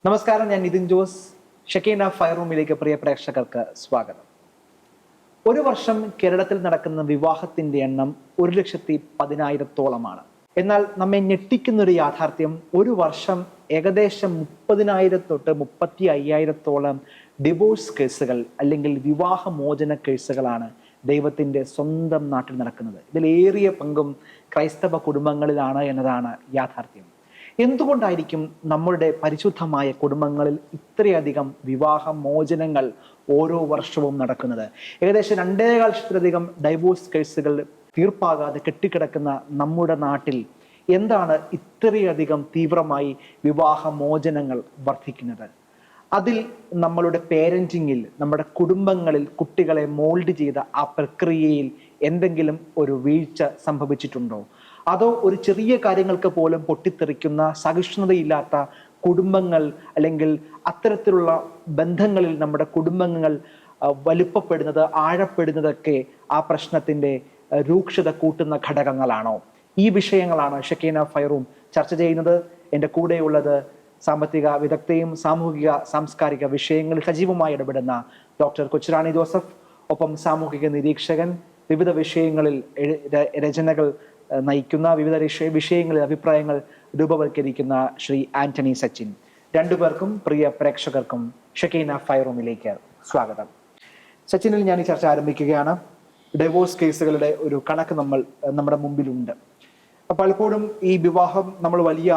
നമസ്കാരം, ഞാൻ Nitin Jose. Shekinah fire റൂമിലേക്ക് പ്രിയ പ്രേക്ഷകർക്ക് സ്വാഗതം. ഒരു വർഷം കേരളത്തിൽ നടക്കുന്ന വിവാഹത്തിന്റെ എണ്ണം 1,10,000-ഓളമാണ്. എന്നാൽ നമ്മെ ഞെട്ടിക്കുന്ന ഒരു യാഥാർത്ഥ്യം, ഒരു വർഷം ഏകദേശം 30,000 തൊട്ട് 35,000-ഓളം ഡിവോഴ്സ് കേസുകൾ അല്ലെങ്കിൽ വിവാഹമോചന കേസുകളാണ് ദൈവത്തിന്റെ സ്വന്തം നാട്ടിൽ നടക്കുന്നത്. ഇതിലേറിയ പങ്കും ക്രൈസ്തവ കുടുംബങ്ങളിലാണ് എന്നതാണ് യാഥാർത്ഥ്യം. എന്തുകൊണ്ടായിരിക്കും നമ്മളുടെ പരിശുദ്ധമായ കുടുംബങ്ങളിൽ ഇത്രയധികം വിവാഹമോചനങ്ങൾ ഓരോ വർഷവും നടക്കുന്നത്? ഏകദേശം 2.25 ലക്ഷത്തിലധികം ഡൈവോഴ്സ് കേസുകൾ തീർപ്പാകാതെ കെട്ടിക്കിടക്കുന്ന നമ്മുടെ നാട്ടിൽ എന്താണ് ഇത്രയധികം തീവ്രമായി വിവാഹമോചനങ്ങൾ വർദ്ധിക്കുന്നത്? അതിൽ നമ്മളുടെ പേരന്റിങ്ങിൽ, നമ്മുടെ കുടുംബങ്ങളിൽ കുട്ടികളെ മോൾഡ് ചെയ്ത ആ പ്രക്രിയയിൽ എന്തെങ്കിലും ഒരു വീഴ്ച സംഭവിച്ചിട്ടുണ്ടോ? അതോ ഒരു ചെറിയ കാര്യങ്ങൾക്ക് പോലും പൊട്ടിത്തെറിക്കുന്ന സഹിഷ്ണുതയില്ലാത്ത കുടുംബങ്ങൾ, അല്ലെങ്കിൽ അത്തരത്തിലുള്ള ബന്ധങ്ങളിൽ നമ്മുടെ കുടുംബങ്ങൾ വലുപ്പപ്പെടുന്നത്, ആഴപ്പെടുന്നതൊക്കെ ആ പ്രശ്നത്തിന്റെ രൂക്ഷത കൂട്ടുന്ന ഘടകങ്ങളാണോ? ഈ വിഷയങ്ങളാണ് ഷക്കീന ഫയറും ചർച്ച ചെയ്യുന്നത്. എൻ്റെ കൂടെയുള്ളത് സാമ്പത്തിക വിദഗ്ധയും സാമൂഹിക സാംസ്കാരിക വിഷയങ്ങളിൽ സജീവമായി ഇടപെടുന്ന ഡോക്ടർ കൊച്ചുറാണി ജോസഫ്, ഒപ്പം സാമൂഹിക നിരീക്ഷകൻ, വിവിധ വിഷയങ്ങളിൽ രചനകൾ നയിക്കുന്ന, വിവിധ വിഷയങ്ങളിൽ അഭിപ്രായങ്ങൾ രൂപവൽക്കരിക്കുന്ന ശ്രീ ആന്റണി സച്ചിൻ. രണ്ടുപേർക്കും പ്രിയ പ്രേക്ഷകർക്കും ഷക്കീന ഫയർ റൂമിലേക്ക് സ്വാഗതം. സച്ചിനിൽ ഞാൻ ഈ ചർച്ച ആരംഭിക്കുകയാണ്. ഡൈവോഴ്സ് കേസുകളുടെ ഒരു കണക്ക് നമ്മുടെ മുമ്പിലുണ്ട്. പലപ്പോഴും ഈ വിവാഹം നമ്മൾ വലിയ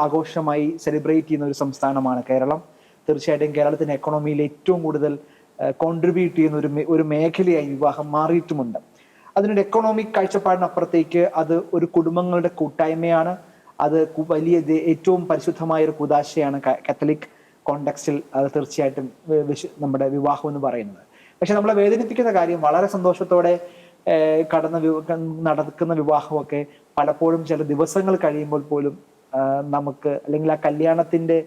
ആഘോഷമായി സെലിബ്രേറ്റ് ചെയ്യുന്ന ഒരു സംസ്ഥാനമാണ് കേരളം. തീർച്ചയായിട്ടും കേരളത്തിന്റെ എക്കണോമിയിൽ ഏറ്റവും കൂടുതൽ കോൺട്രിബ്യൂട്ട് ചെയ്യുന്ന ഒരു മേഖലയായി വിവാഹം മാറിയിട്ടുമുണ്ട്. അതിനൊരു എക്കണോമിക് കാഴ്ചപ്പാടിനപ്പുറത്തേക്ക് അത് ഒരു കുടുംബങ്ങളുടെ കൂട്ടായ്മയാണ്. അത് ഏറ്റവും പരിശുദ്ധമായ ഒരു കൂദാശയാണ് കാത്തലിക് കോണ്ടെക്സ്റ്റിൽ. അത് തീർച്ചയായിട്ടും നമ്മുടെ വിവാഹം എന്ന് പറയുന്നത്. പക്ഷെ നമ്മളെ വേദനിപ്പിക്കുന്ന കാര്യം, വളരെ സന്തോഷത്തോടെ നടക്കുന്ന വിവാഹമൊക്കെ പലപ്പോഴും ചില ദിവസങ്ങൾ കഴിയുമ്പോൾ പോലും നമുക്ക്, അല്ലെങ്കിൽ ആ കല്യാണത്തിന്റെ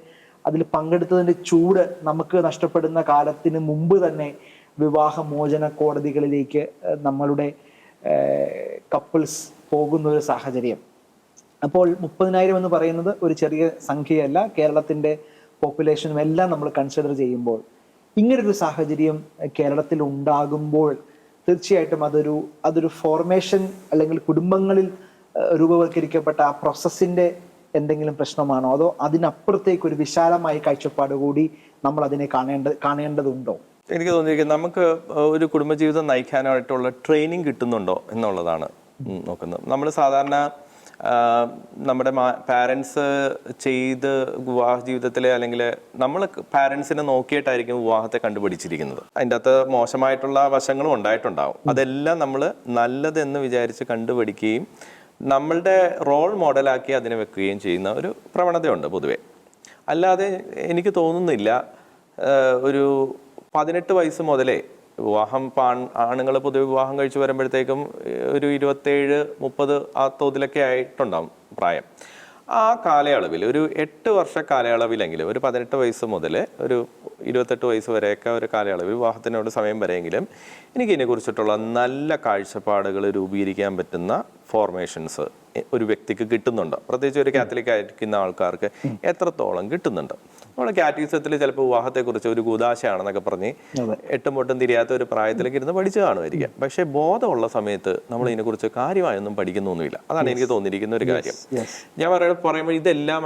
അതിൽ പങ്കെടുത്തതിന്റെ ചൂട് നമുക്ക് നഷ്ടപ്പെടുന്ന കാലത്തിന് മുമ്പ് തന്നെ വിവാഹമോചന കോടതികളിലേക്ക് നമ്മളുടെ കപ്പിൾസ് പോകുന്ന ഒരു സാഹചര്യം. അപ്പോൾ 30,000 എന്ന് പറയുന്നത് ഒരു ചെറിയ സംഖ്യയല്ല. കേരളത്തിന്റെ പോപ്പുലേഷനും എല്ലാം നമ്മൾ കൺസിഡർ ചെയ്യുമ്പോൾ ഇങ്ങനൊരു സാഹചര്യം കേരളത്തിൽ ഉണ്ടാകുമ്പോൾ തീർച്ചയായിട്ടും അതൊരു ഫോർമേഷൻ, അല്ലെങ്കിൽ കുടുംബങ്ങളിൽ രൂപവൽക്കരിക്കപ്പെട്ട ആ പ്രോസസ്സിന്റെ എന്തെങ്കിലും പ്രശ്നമാണോ? അതോ അതിനപ്പുറത്തേക്ക് ഒരു വിശാലമായ കാഴ്ചപ്പാട് കൂടി നമ്മൾ അതിനെ കാണേണ്ടതുണ്ടോ? എനിക്ക് തോന്നിയിരിക്കുന്നത്, നമുക്ക് ഒരു കുടുംബജീവിതം നയിക്കാനായിട്ടുള്ള ട്രെയിനിങ് കിട്ടുന്നുണ്ടോ എന്നുള്ളതാണ് നോക്കുന്നത്. നമ്മൾ സാധാരണ നമ്മുടെ പാരൻസ് ചെയ്ത് വിവാഹ ജീവിതത്തിലെ, അല്ലെങ്കിൽ നമ്മൾ പാരൻസിനെ നോക്കിയിട്ടായിരിക്കും വിവാഹത്തെ കണ്ടുപിടിച്ചിരിക്കുന്നത്. അതിൻ്റെ അകത്ത് മോശമായിട്ടുള്ള വശങ്ങളും ഉണ്ടായിട്ടുണ്ടാവും. അതെല്ലാം നമ്മൾ നല്ലതെന്ന് വിചാരിച്ച് കണ്ടുപിടിക്കുകയും നമ്മളുടെ റോൾ മോഡലാക്കി അതിനെ വെക്കുകയും ചെയ്യുന്ന ഒരു പ്രവണതയുണ്ട് പൊതുവെ. അല്ലാതെ എനിക്ക് തോന്നുന്നില്ല ഒരു 18 വയസ്സ് മുതലേ വിവാഹം, ആണുങ്ങൾ പൊതുവെ വിവാഹം കഴിച്ചു വരുമ്പോഴത്തേക്കും ഒരു 27-30 ആ തോതിലൊക്കെ ആയിട്ടുണ്ടാവും പ്രായം. ആ കാലയളവിൽ ഒരു 8 വർഷ കാലയളവിലെങ്കിലും, ഒരു 18 വയസ്സ് മുതൽ ഒരു 28 വയസ്സ് വരെയൊക്കെ ഒരു കാലയളവിൽ, വിവാഹത്തിനോട് സമയം വരെയെങ്കിലും എനിക്ക് ഇതിനെക്കുറിച്ചിട്ടുള്ള നല്ല കാഴ്ചപ്പാടുകൾ രൂപീകരിക്കാൻ പറ്റുന്ന ഫോർമേഷൻസ് ഒരു വ്യക്തിക്ക് കിട്ടുന്നുണ്ട്. പ്രത്യേകിച്ച് ഒരു കാത്തലിക് ആയിരിക്കുന്ന ആൾക്കാർക്ക് എത്രത്തോളം കിട്ടുന്നുണ്ട്? നമ്മുടെ കാറ്റഗിസത്തിൽ ചിലപ്പോൾ വിവാഹത്തെക്കുറിച്ച് ഒരു കൂദാശയാണെന്നൊക്കെ പറഞ്ഞ് എട്ടും പൊട്ടും തിരിയാത്ത ഒരു പ്രായത്തിലേക്ക് ഇരുന്ന് പഠിച്ചു കാണുമായിരിക്കാം. പക്ഷെ ബോധമുള്ള സമയത്ത് നമ്മൾ ഇതിനെക്കുറിച്ച് കാര്യമായൊന്നും പഠിക്കുന്നൊന്നുമില്ല. അതാണ് എനിക്ക് തോന്നിയിരിക്കുന്ന ഒരു കാര്യം. ഞാൻ പറയുമ്പോൾ ഇതെല്ലാം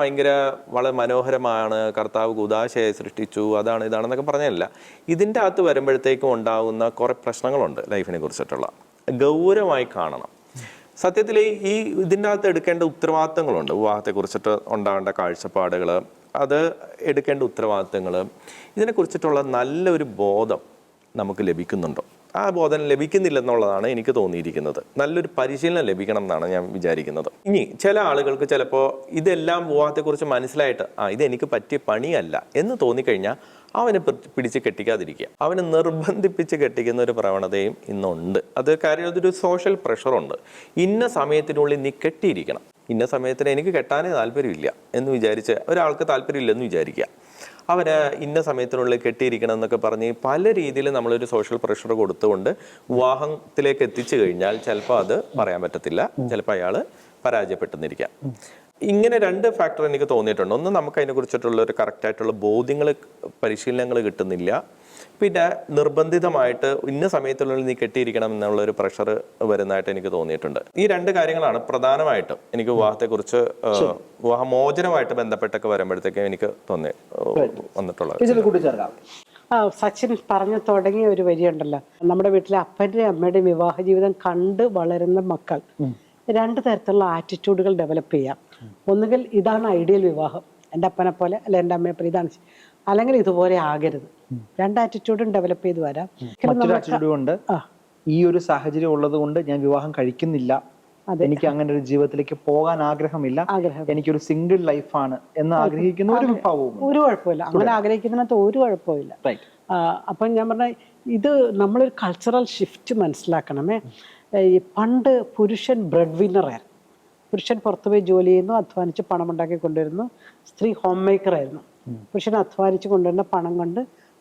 വളരെ മനോഹരമാണ്, കർത്താവ് കൂദാശയായി സൃഷ്ടിച്ചു, അതാണ് ഇതാണെന്നൊക്കെ പറഞ്ഞല്ല. ഇതിൻ്റെ അകത്ത് വരുമ്പോഴത്തേക്കും ഉണ്ടാകുന്ന കുറെ പ്രശ്നങ്ങളുണ്ട്. ലൈഫിനെ കുറിച്ചിട്ടുള്ള ഗൗരവമായി കാണണം. സത്യത്തിൽ ഇതിൻ്റെ അകത്ത് എടുക്കേണ്ട ഉത്തരവാദിത്തങ്ങളുണ്ട്. വിവാഹത്തെക്കുറിച്ചിട്ട് ഉണ്ടാകേണ്ട കാഴ്ചപ്പാടുകൾ, അത് എടുക്കേണ്ട ഉത്തരവാദിത്തങ്ങൾ, ഇതിനെക്കുറിച്ചിട്ടുള്ള നല്ലൊരു ബോധം നമുക്ക് ലഭിക്കുന്നുണ്ടോ? ആ ബോധം ലഭിക്കുന്നില്ലെന്നുള്ളതാണ് എനിക്ക് തോന്നിയിരിക്കുന്നത്. നല്ലൊരു പരിശീലനം ലഭിക്കണം എന്നാണ് ഞാൻ വിചാരിക്കുന്നത്. ഇനി ചില ആളുകൾക്ക് ചിലപ്പോൾ ഇതെല്ലാം വിവാഹത്തെക്കുറിച്ച് മനസ്സിലായിട്ട് ഇതെനിക്ക് പറ്റിയ പണിയല്ല എന്ന് തോന്നിക്കഴിഞ്ഞാൽ അവനെ പിടിച്ച് കെട്ടിക്കാതിരിക്കുക. അവനെ നിർബന്ധിപ്പിച്ച് കെട്ടിക്കുന്ന ഒരു പ്രവണതയും ഇന്നുണ്ട്. അത് കാര്യം, അതൊരു സോഷ്യൽ പ്രഷറുണ്ട്. ഇന്ന സമയത്തിനുള്ളിൽ നീ കെട്ടിയിരിക്കണം, ഇന്ന സമയത്തിന് എനിക്ക് കെട്ടാനേ താല്പര്യമില്ല എന്ന് വിചാരിച്ച്, ഒരാൾക്ക് താല്പര്യമില്ലെന്ന് വിചാരിക്കുക, അവന് ഇന്ന സമയത്തിനുള്ളിൽ കെട്ടിയിരിക്കണം എന്നൊക്കെ പറഞ്ഞ് പല രീതിയിൽ നമ്മളൊരു സോഷ്യൽ പ്രഷർ കൊടുത്തുകൊണ്ട് വിവാഹത്തിലേക്ക് എത്തിച്ചു കഴിഞ്ഞാൽ ചിലപ്പോൾ അത് പറയാൻ പറ്റത്തില്ല, ചിലപ്പോൾ അയാൾ പരാജയപ്പെട്ടെന്നിരിക്കാം. ഇങ്ങനെ രണ്ട് ഫാക്ടർ എനിക്ക് തോന്നിയിട്ടുണ്ട്. ഒന്ന്, നമുക്ക് അതിനെ കുറിച്ചിട്ടുള്ള ഒരു കറക്റ്റായിട്ടുള്ള ബോധ്യങ്ങൾ, പരിശീലനങ്ങൾ കിട്ടുന്നില്ല. പിന്നെ നിർബന്ധിതമായിട്ട് ഇന്ന സമയത്തുള്ളിൽ നീ കെട്ടിയിരിക്കണം എന്നുള്ളൊരു പ്രഷർ വരുന്നതായിട്ട് എനിക്ക് തോന്നിയിട്ടുണ്ട്. ഈ രണ്ട് കാര്യങ്ങളാണ് പ്രധാനമായിട്ടും എനിക്ക് വിവാഹത്തെക്കുറിച്ച്, വിവാഹമോചനമായിട്ട് ബന്ധപ്പെട്ടൊക്കെ വരുമ്പോഴത്തേക്കും എനിക്ക് വന്നിട്ടുള്ളത്. സച്ചിൻ പറഞ്ഞു തുടങ്ങിയ ഒരു വരിയുണ്ടല്ലോ, നമ്മുടെ വീട്ടിലെ അപ്പൻ്റെയും അമ്മയുടെയും വിവാഹ ജീവിതം കണ്ട് വളരുന്ന മക്കൾ രണ്ട് തരത്തിലുള്ള ആറ്റിറ്റ്യൂഡുകൾ ഡെവലപ്പ് ചെയ്യാം. ഒന്നുകിൽ ഇതാണ് ഐഡിയൽ വിവാഹം, എൻ്റെ അപ്പനെ പോലെ അല്ലെ എൻ്റെ അമ്മയെ പോലെ ഇതാണ്, അല്ലെങ്കിൽ ഇതുപോലെ ആകരുത്. രണ്ട് ആറ്റിറ്റ്യൂഡും ഡെവലപ്പ് ചെയ്ത് വരാം. ഈ ഒരു സാഹചര്യം ഉള്ളത് കൊണ്ട് ഞാൻ വിവാഹം കഴിക്കുന്നില്ല, എനിക്ക് അങ്ങനെ ഒരു ജീവിതത്തിലേക്ക് പോകാൻ ആഗ്രഹമില്ല, എനിക്കൊരു സിംഗിൾ ലൈഫാണ് എന്ന് ആഗ്രഹിക്കുന്ന ഒരു വിഭാഗവും ഒരു കുഴപ്പമില്ല. അങ്ങനെ ആഗ്രഹിക്കുന്നതിനകത്ത് ഒരു കുഴപ്പമില്ല. അപ്പം ഞാൻ പറഞ്ഞ ഇത് നമ്മളൊരു കൾച്ചറൽ ഷിഫ്റ്റ് മനസ്സിലാക്കണമേ. ഈ പണ്ട് പുരുഷൻ ബ്രെഡ് വിന്നറായിരുന്നു. പുരുഷൻ പുറത്തുപോയി ജോലി ചെയ്യുന്നു, അധ്വാനിച്ച് പണം ഉണ്ടാക്കി കൊണ്ടുവരുന്നു. സ്ത്രീ ഹോം മേക്കർ ആയിരുന്നു. പുരുഷൻ അധ്വാനിച്ച് കൊണ്ടുവരുന്ന പണം കൊണ്ട്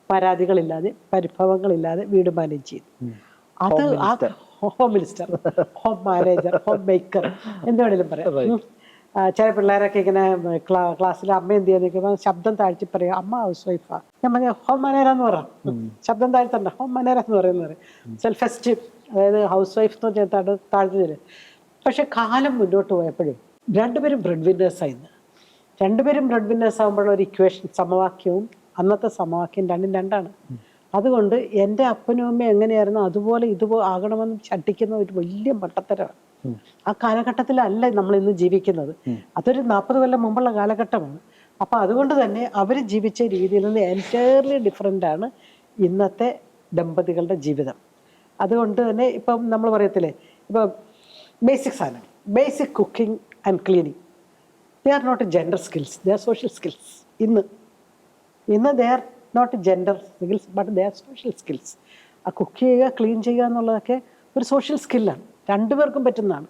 പരാതികളില്ലാതെ പരിഭവങ്ങളില്ലാതെ വീട് മാനേജ് ചെയ്തു. അത് ആ home minister, home manager, home maker എന്ത് വേണേലും പറയാം. ചില പിള്ളേരൊക്കെ ഇങ്ങനെ ക്ലാസ്സിൽ അമ്മ എന്ത് ചെയ്യാന്ന് ചോദിക്കുമ്പോൾ ശബ്ദം താഴ്ത്തി പറയാം, അമ്മ ഹൗസ് വൈഫാ. ഞാൻ പറഞ്ഞ ഹോം മാനേരാന്ന് പറയാം, ശബ്ദം താഴ്ത്തണ്ട, ഹോം മാനേരാന്ന് പറയുന്നത്. സെൽഫ് എസ്റ്റീം, അതായത് ഹൗസ് വൈഫ് എന്ന് പറഞ്ഞാൽ താഴ്ത്തി തരും. പക്ഷെ കാലം മുന്നോട്ട് പോയപ്പോഴും രണ്ടുപേരും ബ്രെഡ് വിന്നേഴ്സായിരുന്നു. രണ്ടുപേരും ബ്രെഡ് വിന്നേഴ്സ് ആകുമ്പോഴുള്ള ഒരു ഇക്വേഷൻ, സമവാക്യവും അന്നത്തെ സമവാക്യം രണ്ടും രണ്ടാണ്. അതുകൊണ്ട് എൻ്റെ അപ്പനും അമ്മയും എങ്ങനെയായിരുന്നു അതുപോലെ ഇതുപോലെ ആകണമെന്ന് ശഠിക്കുന്ന ഒരു വലിയ മട്ടത്തരമാണ്. ആ കാലഘട്ടത്തിലല്ല നമ്മൾ ഇന്ന് ജീവിക്കുന്നത്. അതൊരു 40 കൊല്ലം മുമ്പുള്ള കാലഘട്ടമാണ്. അപ്പം അതുകൊണ്ട് തന്നെ അവർ ജീവിച്ച രീതിയിൽ നിന്ന് എൻറ്റയർലി ഡിഫറെൻ്റ് ആണ് ഇന്നത്തെ ദമ്പതികളുടെ ജീവിതം. അതുകൊണ്ട് തന്നെ ഇപ്പം നമ്മൾ പറയത്തില്ലേ, ഇപ്പം ബേസിക് സാധനം, basic cooking and cleaning, they are not gender skills, they are social skills. ഇന്ന് they are not gender skills but they are social skills. ആ കുക്ക് ചെയ്യുക, ക്ലീൻ ചെയ്യുക എന്നുള്ളതൊക്കെ ഒരു സോഷ്യൽ സ്കില്ലാണ്, രണ്ടുപേർക്കും പറ്റുന്നതാണ്.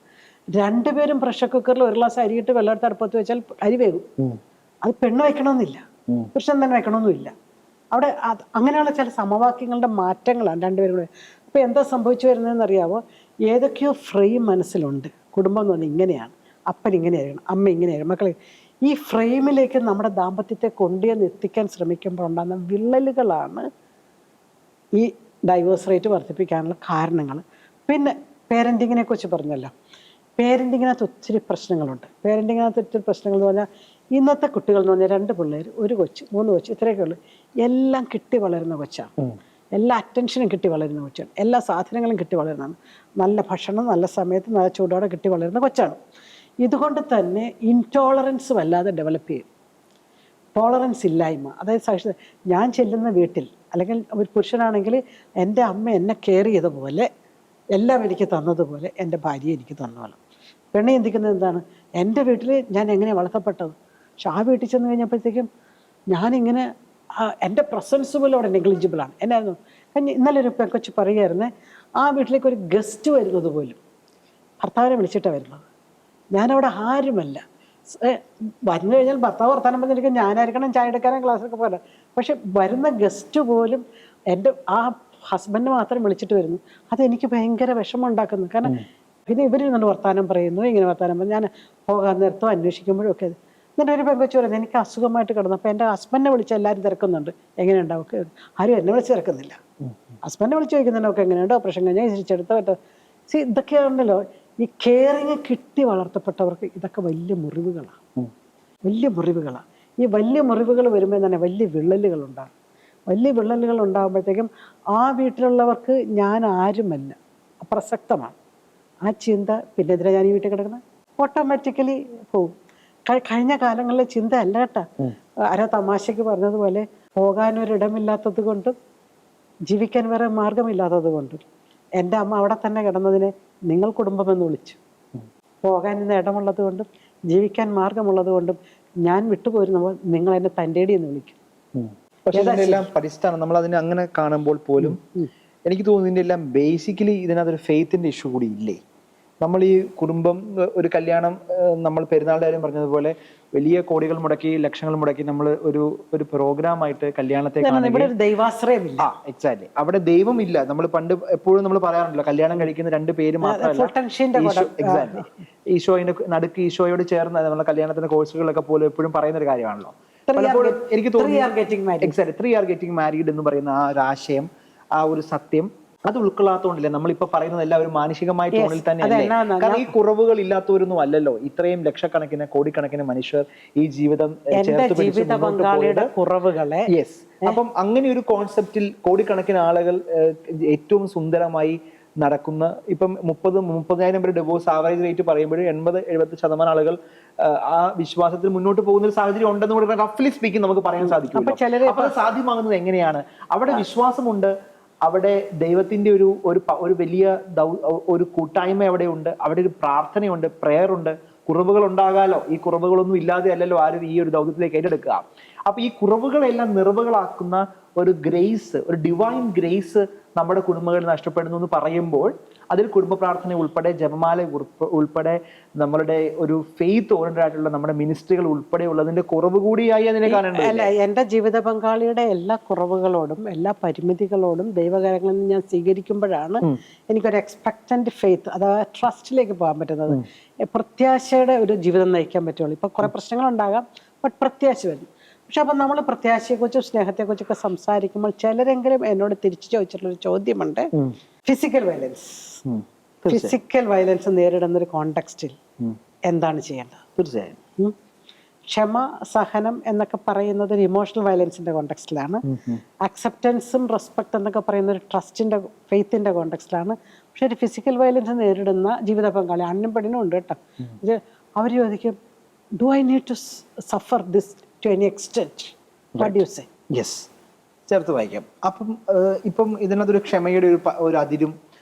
രണ്ടുപേരും പ്രഷർ കുക്കറിൽ ഒരു ഗ്ലാസ് അരിയിട്ട് വെള്ളമെടുത്ത് അടുപ്പത്ത് വെച്ചാൽ അരി വേകും. അത് പെണ്ണ് വയ്ക്കണമെന്നില്ല, പുരുഷൻ തന്നെ വയ്ക്കണമെന്നില്ല. അവിടെ അങ്ങനെയുള്ള ചില സമവാക്യങ്ങളുടെ മാറ്റങ്ങളാണ് രണ്ടുപേരും കൂടെ. അപ്പോൾ എന്താ സംഭവിച്ചു വരുന്നതെന്ന് അറിയാമോ? ഏതൊക്കെയോ ഫ്രെയിം മനസ്സിലുണ്ട്. കുടുംബം എന്ന് പറഞ്ഞാൽ ഇങ്ങനെയാണ്, അപ്പൻ ഇങ്ങനെയായിരിക്കണം, അമ്മ ഇങ്ങനെയായിരിക്കണം, മക്കളെ ഈ ഫ്രെയിമിലേക്ക് നമ്മുടെ ദാമ്പത്യത്തെ കൊണ്ടുവന്ന് എത്തിക്കാൻ ശ്രമിക്കുമ്പോൾ ഉണ്ടാകുന്ന വിള്ളലുകളാണ് ഈ ഡൈവേഴ്സ് റേറ്റ് വർദ്ധിപ്പിക്കാനുള്ള കാരണങ്ങൾ. പിന്നെ പേരൻറ്റിങ്ങിനെ കുറിച്ച് പറഞ്ഞല്ലോ, പേരൻറ്റിങ്ങിനകത്ത് ഒത്തിരി പ്രശ്നങ്ങളുണ്ട്. പേരൻറ്റിങ്ങിനകത്ത് ഒത്തിരി പ്രശ്നങ്ങൾ എന്ന് പറഞ്ഞാൽ ഇന്നത്തെ കുട്ടികൾ എന്ന് പറഞ്ഞാൽ 2 പിള്ളേർ, 1 കൊച്ച്, 3 കൊച്ച്, ഇത്രയൊക്കെ ഉള്ളു. എല്ലാം കിട്ടി വളരുന്ന കൊച്ചാണ്, എല്ലാ അറ്റൻഷനും കിട്ടി വളരുന്ന കൊച്ചാണ്, എല്ലാ സാധനങ്ങളും കിട്ടി വളരുന്നതാണ്, നല്ല ഭക്ഷണം നല്ല സമയത്ത് നല്ല ചൂടോടെ കിട്ടി വളരുന്ന കൊച്ചാണ്. ഇതുകൊണ്ട് തന്നെ ഇൻടോളറൻസ് വല്ലാതെ ഡെവലപ്പ് ചെയ്യും. ടോളറൻസ് ഇല്ലായ്മ, അതായത് സഹിഷ്ണുത. ഞാൻ ചെല്ലുന്ന വീട്ടിൽ അല്ലെങ്കിൽ ഒരു പുരുഷനാണെങ്കിൽ എൻ്റെ അമ്മ എന്നെ കെയർ ചെയ്ത പോലെ, എല്ലാം എനിക്ക് തന്നതുപോലെ എൻ്റെ ഭാര്യ എനിക്ക് തന്നോളാം. പെണ്ണെ ചിന്തിക്കുന്നത് എന്താണ്, എൻ്റെ വീട്ടിൽ ഞാൻ എങ്ങനെയാണ് വളർത്തപ്പെട്ടത്, പക്ഷെ ആ വീട്ടിൽ ചെന്ന് കഴിഞ്ഞപ്പോഴത്തേക്കും ഞാനിങ്ങനെ എൻ്റെ പ്രസൻസ് പോലും അവിടെ നെഗ്ലിജിബിളാണ്. എന്നായിരുന്നു ഇന്നലെ ഒരു പെങ്കൊച്ച് പറയുമായിരുന്നേ, ആ വീട്ടിലേക്ക് ഒരു ഗസ്റ്റ് വരുന്നത് പോലും ഭർത്താവിനെ വിളിച്ചിട്ടാണ് വരുന്നത്. ഞാനവിടെ ആരുമല്ല. വന്നു കഴിഞ്ഞാൽ ഭർത്താവ് വർത്താനം പറഞ്ഞിരിക്കും, ഞാനായിരിക്കണം ചായ എടുക്കാനും ക്ലാസ്സൊക്കെ പോലെ. പക്ഷെ വരുന്ന ഗസ്റ്റ് പോലും എൻ്റെ ആ ഹസ്ബൻഡ് മാത്രം വിളിച്ചിട്ട് വരുന്നു. അതെനിക്ക് ഭയങ്കര വിഷമം ഉണ്ടാക്കുന്നു. കാരണം പിന്നെ ഇവർ നല്ല വർത്താനം പറയുന്നു, ഇങ്ങനെ വർത്താനം പറഞ്ഞു. ഞാൻ പോകാൻ നേരത്തോ അന്വേഷിക്കുമ്പോഴും ഒക്കെ എന്നിട്ട് ഒരു പെങ്കൊച്ച് പറയുന്നത്, എനിക്ക് അസുഖമായിട്ട് കിടന്നു, അപ്പോൾ എൻ്റെ ഹസ്ബൻഡിനെ വിളിച്ച് എല്ലാവരും തിരക്കുന്നുണ്ട്, എങ്ങനെയുണ്ടാവും, ആരും എന്നെ വിളിച്ച് തിരക്കുന്നില്ല. ഹസ്ബൻഡിനെ വിളിച്ച് ചോദിക്കുന്നതിനൊക്കെ എങ്ങനെയുണ്ട്, ഓപ്പറേഷൻ കഴിഞ്ഞാൽ തിരിച്ചെടുത്തോ പറ്റോ. ഇതൊക്കെയാണല്ലോ ഈ കെയറിങ് കിട്ടി വളർത്തപ്പെട്ടവർക്ക് ഇതൊക്കെ വലിയ മുറിവുകളാണ്, വലിയ മുറിവുകളാണ്. ഈ വലിയ മുറിവുകൾ വരുമ്പോൾ തന്നെ വലിയ വിള്ളലുകളുണ്ടാകും. വലിയ വിള്ളലുകൾ ഉണ്ടാകുമ്പോഴത്തേക്കും ആ വീട്ടിലുള്ളവർക്ക് ഞാൻ ആരുമല്ല, അപ്രസക്തമാണ് ആ ചിന്ത. പിന്നെ എന്തിനാ ഞാൻ ഈ വീട്ടിൽ കിടക്കുന്നത്, ഓട്ടോമാറ്റിക്കലി പോവും. കഴിഞ്ഞ കാലങ്ങളിലെ ചിന്ത അല്ല കേട്ടാ. ആരോ തമാശയ്ക്ക് പറഞ്ഞതുപോലെ, പോകാനൊരിടമില്ലാത്തത് കൊണ്ടും ജീവിക്കാൻ വേറെ മാർഗമില്ലാത്തത് കൊണ്ടും എൻ്റെ അമ്മ അവിടെ തന്നെ കിടന്നതിനെ നിങ്ങൾ കുടുംബമെന്ന് വിളിച്ചു. പോകാൻ ഇന്ന് ഇടമുള്ളത് കൊണ്ടും ജീവിക്കാൻ മാർഗമുള്ളത് കൊണ്ടും ഞാൻ വിട്ടുപോരുമ്പോൾ നിങ്ങൾ എന്നെ തൻ്റെടി എന്ന് വിളിക്കും. പക്ഷെ ഇതിനെല്ലാം പരിസ്ഥാനം നമ്മൾ അതിനെ അങ്ങനെ കാണുമ്പോൾ പോലും എനിക്ക് തോന്നുന്നു ഇതിൻ്റെ എല്ലാം ബേസിക്കലി ഇതിനകത്തൊരു ഫെയ്ത്തിന്റെ ഇഷ്യൂ കൂടി ഇല്ലേ? നമ്മൾ ഈ കുടുംബം, ഒരു കല്യാണം, നമ്മൾ പെരുന്നാളുടെ കാര്യം പറഞ്ഞതുപോലെ വലിയ കോടികൾ മുടക്കി ലക്ഷങ്ങൾ മുടക്കി നമ്മൾ ഒരു പ്രോഗ്രാമായിട്ട് കല്യാണത്തെ ഇവിടെ കാണുകയും ഒരു ദൈവാശ്രയമില്ല. എക്സാക്ട്ലി അവിടെ ദൈവമില്ല. നമ്മൾ പണ്ട് എപ്പോഴും നമ്മൾ പറയാറുണ്ടല്ലോ കല്യാണം കഴിക്കുന്ന 2 പേര് മാത്രമല്ല, എക്സാക്ട്ലി ഈശോയുടെ നടുക്ക് ഈശോയോട് ചേർന്ന് നമ്മളെ കല്യാണത്തിന്റെ കോഴ്സുകളിലൊക്കെ പോലും എപ്പോഴും പറയുന്ന ഒരു കാര്യമാണല്ലോ. പലപ്പോഴും എനിക്ക് തോന്നുന്നു എക്സാക്ട്ലി 3 are getting married എന്ന് പറയുന്ന ആ ഒരു ആശയം, ആ ഒരു സത്യം അത് ഉൾക്കൊള്ളാത്തോണ്ടല്ലേ നമ്മളിപ്പോ പറയുന്നത് എല്ലാവരും മാനുഷികമായ ടോണിൽ തന്നെയല്ലേ? കാരണം ഈ കുറവുകൾ ഇല്ലാത്തവരൊന്നും അല്ലല്ലോ ഇത്രയും ലക്ഷക്കണക്കിന് കോടിക്കണക്കിന് മനുഷ്യർ ഈ ജീവിതം ചേർത്ത് പിടിച്ച് മുന്നോട്ട് പോയത്. കുറവുകളെ യെസ്. അപ്പം അങ്ങനെ ഒരു കോൺസെപ്റ്റിൽ കോടിക്കണക്കിന് ആളുകൾ ഏറ്റവും സുന്ദരമായി നടക്കുന്ന, ഇപ്പം 30,000 പേര് ഡിവോഴ്സ് ആവറേജ് റേറ്റ് പറയുമ്പോൾ 80-70% ആളുകൾ ആ വിശ്വാസത്തിൽ മുന്നോട്ട് പോകുന്ന ഒരു സാഹചര്യം ഉണ്ടെന്ന് കൂടെ റഫ്ലി സ്പീക്കിംഗ് നമുക്ക് പറയാൻ സാധിക്കും. അപ്പൊ അത് സാധ്യമാകുന്നത് എങ്ങനെയാണ്? അവിടെ വിശ്വാസമുണ്ട്, അവിടെ ദൈവത്തിന്റെ ഒരു വലിയ ഒരു കൂട്ടായ്മ അവിടെയുണ്ട്, അവിടെ ഒരു പ്രാർത്ഥനയുണ്ട്, പ്രെയർ ഉണ്ട്. കുറവുകൾ ഉണ്ടാകാലോ, ഈ കുറവുകളൊന്നും ഇല്ലാതെ അല്ലല്ലോ ആരും ഈ ഒരു ദൗത്യത്തിലേക്ക് ഏറ്റെടുക്കുക. അപ്പൊ ഈ കുറവുകളെല്ലാം നിറവുകളാക്കുന്ന ഒരു ഗ്രേസ്, ഒരു ഡിവൈൻ ഗ്രേസ് നമ്മുടെ കുടുംബങ്ങളിൽ നഷ്ടപ്പെടുന്നു എന്ന് പറയുമ്പോൾ അതിൽ കുടുംബ പ്രാർത്ഥന ഉൾപ്പെടെ, ജപമാല ഉൾപ്പെടെ, നമ്മളുടെ ഒരു ഫെയ്ത്ത് ഓറിയന്റഡ് ആയിട്ടുള്ള നമ്മുടെ മിനിസ്ട്രികൾ ഉൾപ്പെടെ ഉള്ളതിന്റെ കുറവ് കൂടിയായി അതിനെ കാണേണ്ടത്. അല്ല, എൻ്റെ ജീവിത പങ്കാളിയുടെ എല്ലാ കുറവുകളോടും എല്ലാ പരിമിതികളോടും ദൈവകാര്യങ്ങളിൽ നിന്ന് ഞാൻ സ്വീകരിക്കുമ്പോഴാണ് എനിക്കൊരു എക്സ്പെക്ടന്റ് ഫെയ്ത്ത്, അതായത് ട്രസ്റ്റിലേക്ക് പോകാൻ പറ്റുന്നത്. പ്രത്യാശയുടെ ഒരു ജീവിതം നയിക്കാൻ പറ്റുള്ളൂ. ഇപ്പൊ കുറെ പ്രശ്നങ്ങളുണ്ടാകാം, ബട്ട് പ്രത്യാശ വരും. പക്ഷെ അപ്പം നമ്മൾ പ്രത്യാശയെക്കുറിച്ചും സ്നേഹത്തെക്കുറിച്ചൊക്കെ സംസാരിക്കുമ്പോൾ ചിലരെങ്കിലും എന്നോട് തിരിച്ചു ചോദിച്ചിട്ടുള്ളൊരു ചോദ്യമുണ്ട്, ഫിസിക്കൽ വയലൻസ് നേരിടുന്ന ഒരു കോണ്ടെക്സ്റ്റിൽ എന്താണ് ചെയ്യേണ്ടത്? തീർച്ചയായും ക്ഷമ, സഹനം എന്നൊക്കെ പറയുന്നത് ഒരു ഇമോഷണൽ വയലൻസിന്റെ കോണ്ടെക്സ്റ്റിലാണ്. അക്സെപ്റ്റൻസും റെസ്പെക്ട് എന്നൊക്കെ പറയുന്ന ഒരു ട്രസ്റ്റിന്റെ, ഫെയ്ത്തിന്റെ കോണ്ടെക്സ്റ്റിലാണ്. പക്ഷെ ഒരു ഫിസിക്കൽ വയലൻസ് നേരിടുന്ന ജീവിത പങ്കാളി, അണ്ണും പെണ്ണിനും ഉണ്ട് കേട്ടോ. ഇത് അവർ ചോദിക്കും, do I need to suffer this to any extent? What do you say? Yes. ചേർത്ത് വായിക്കാം. അപ്പം ഇപ്പം ഇതിനകത്തൊരു ക്ഷമയുടെ ഒരു അതിരും